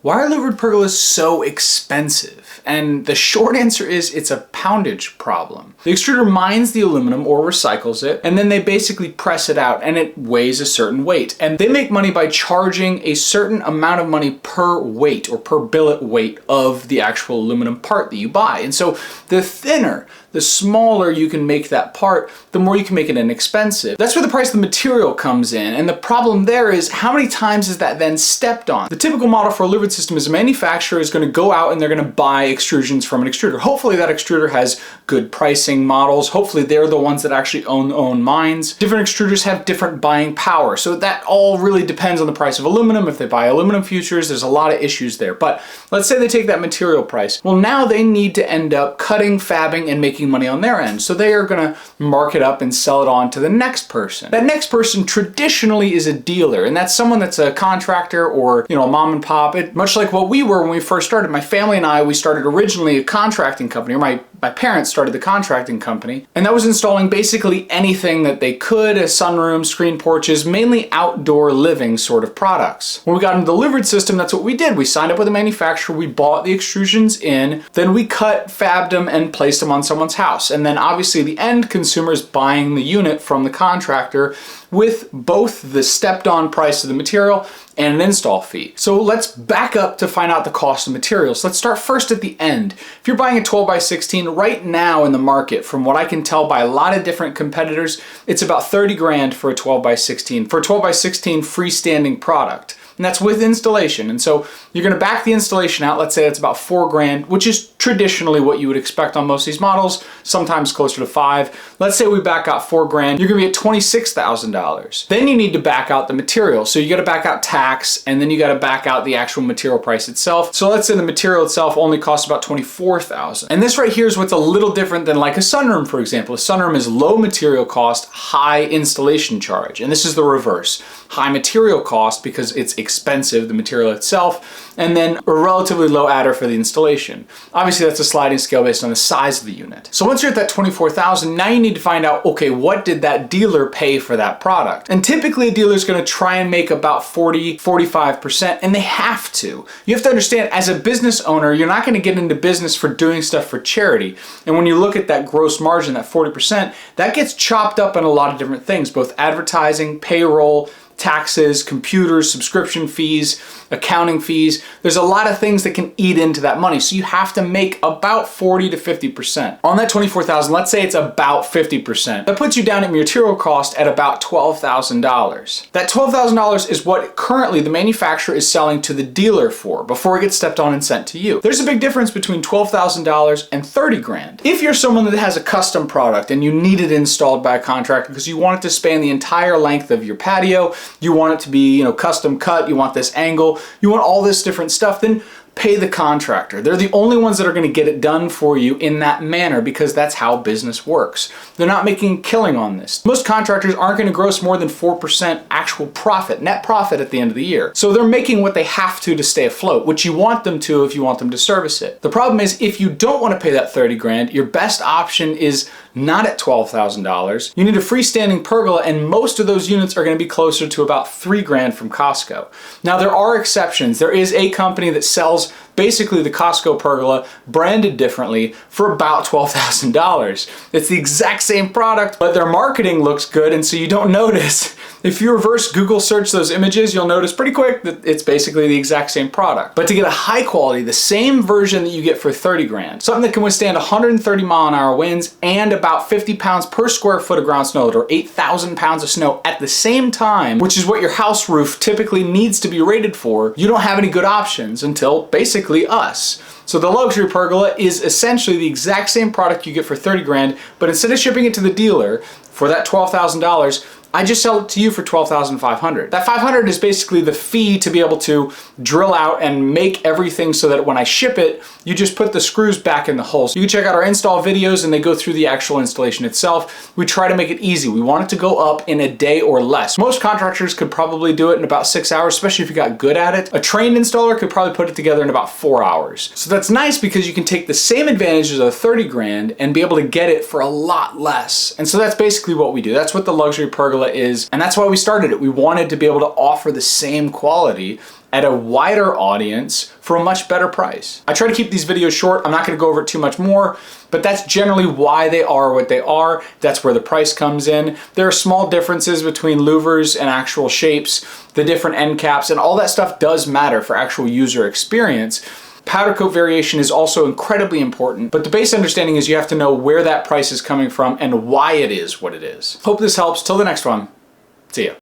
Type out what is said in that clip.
Why are louvered pergolas so expensive? And the short answer is it's a poundage problem. The extruder mines the aluminum or recycles it, and then they basically press it out and it weighs a certain weight. And they make money by charging a certain amount of money per weight or per billet weight of the actual aluminum part that you buy. And so the thinner, the smaller you can make that part, the more you can make it inexpensive. That's where the price of the material comes in. And the problem there is how many times is that then stepped on? The typical model for a louvered system is a manufacturer is going to go out and they're going to buy extrusions from an extruder. Hopefully that extruder has good pricing models. Hopefully they're the ones that actually own mines. Different extruders have different buying power. So that all really depends on the price of aluminum. If they buy aluminum futures, there's a lot of issues there. But let's say they take that material price. Well, now they need to end up cutting, fabbing, and making money on their end. So they are going to mark it up and sell it on to the next person. That next person traditionally is a dealer, and that's someone that's a contractor or, a mom and pop. Much like what we were when we first started. My family and I, we started originally a contracting company, or my parents started the contracting company, and that was installing basically anything that they could, a sunroom, screen porches, mainly outdoor living sort of products. When we got into the louvered system, that's what we did. We signed up with a manufacturer, we bought the extrusions in, then we cut, fabbed them, and placed them on someone's house. And then obviously the end consumer is buying the unit from the contractor with both the stepped on price of the material and an install fee. So let's back up to find out the cost of materials. Let's start first at the end. If you're buying a 12 by 16 right now in the market, from what I can tell by a lot of different competitors, it's about 30 grand for a 12 by 16, for a 12 by 16 freestanding product. And that's with installation. And so you're going to back the installation out. Let's say it's about 4 grand, which is traditionally what you would expect on most of these models, sometimes closer to 5. Let's say we back out 4 grand, you're going to be at $26,000. Then you need to back out the material. So you got to back out tax, and then you got to back out the actual material price itself. So let's say the material itself only costs about $24,000. And this right here is what's a little different than like a sunroom, for example. A sunroom is low material cost, high installation charge. And this is the reverse. High material cost because it's expensive, the material itself, and then a relatively low adder for the installation. Obviously that's a sliding scale based on the size of the unit. So once you're at that $24,000, now you need to find out, okay, what did that dealer pay for that product? And typically a dealer is going to try and make about 45%, and they have to. You have to understand, as a business owner, you're not going to get into business for doing stuff for charity. And when you look at that gross margin, that 40%, that gets chopped up in a lot of different things, both advertising, payroll, taxes, computers, subscription fees, accounting fees. There's a lot of things that can eat into that money. So you have to make about 40 to 50%. On that $24,000, let's say it's about 50%. That puts you down at material cost at about $12,000. That $12,000 is what currently the manufacturer is selling to the dealer for before it gets stepped on and sent to you. There's a big difference between $12,000 and 30 grand. If you're someone that has a custom product and you need it installed by a contractor because you want it to span the entire length of your patio, you want it to be, custom cut, you want this angle, you want all this different stuff, then pay the contractor. They're the only ones that are going to get it done for you in that manner because that's how business works. They're not making a killing on this. Most contractors aren't going to gross more than 4% actual profit, net profit at the end of the year. So they're making what they have to stay afloat, which you want them to if you want them to service it. The problem is if you don't want to pay that 30 grand, your best option is not at $12,000. You need a freestanding pergola, and most of those units are going to be closer to about 3 grand from Costco. Now there are exceptions. There is a company that sells basically the Costco pergola branded differently for about $12,000. It's the exact same product, but their marketing looks good, and so you don't notice. If you reverse Google search those images, you'll notice pretty quick that it's basically the exact same product. But to get a high quality, the same version that you get for 30 grand, something that can withstand 130 mile an hour winds and about 50 pounds per square foot of ground snow, or 8,000 pounds of snow at the same time, which is what your house roof typically needs to be rated for, you don't have any good options until basically us. So the Luxury Pergola is essentially the exact same product you get for 30 grand, but instead of shipping it to the dealer for that $12,000, I just sell it to you for $12,500. That $500 is basically the fee to be able to drill out and make everything so that when I ship it, you just put the screws back in the holes. You can check out our install videos and they go through the actual installation itself. We try to make it easy. We want it to go up in a day or less. Most contractors could probably do it in about 6 hours, especially if you got good at it. A trained installer could probably put it together in about 4 hours. So that's nice because you can take the same advantages of 30 grand and be able to get it for a lot less. And so that's basically what we do. That's what the Luxury Pergola formula is, and that's why we started it. We wanted to be able to offer the same quality at a wider audience for a much better price. I try to keep these videos short. I'm not gonna go over it too much more, but that's generally why they are what they are. That's where the price comes in. There are small differences between louvers and actual shapes, the different end caps, and all that stuff does matter for actual user experience. Powder coat variation is also incredibly important, but the base understanding is you have to know where that price is coming from and why it is what it is. Hope this helps. Till the next one, see ya.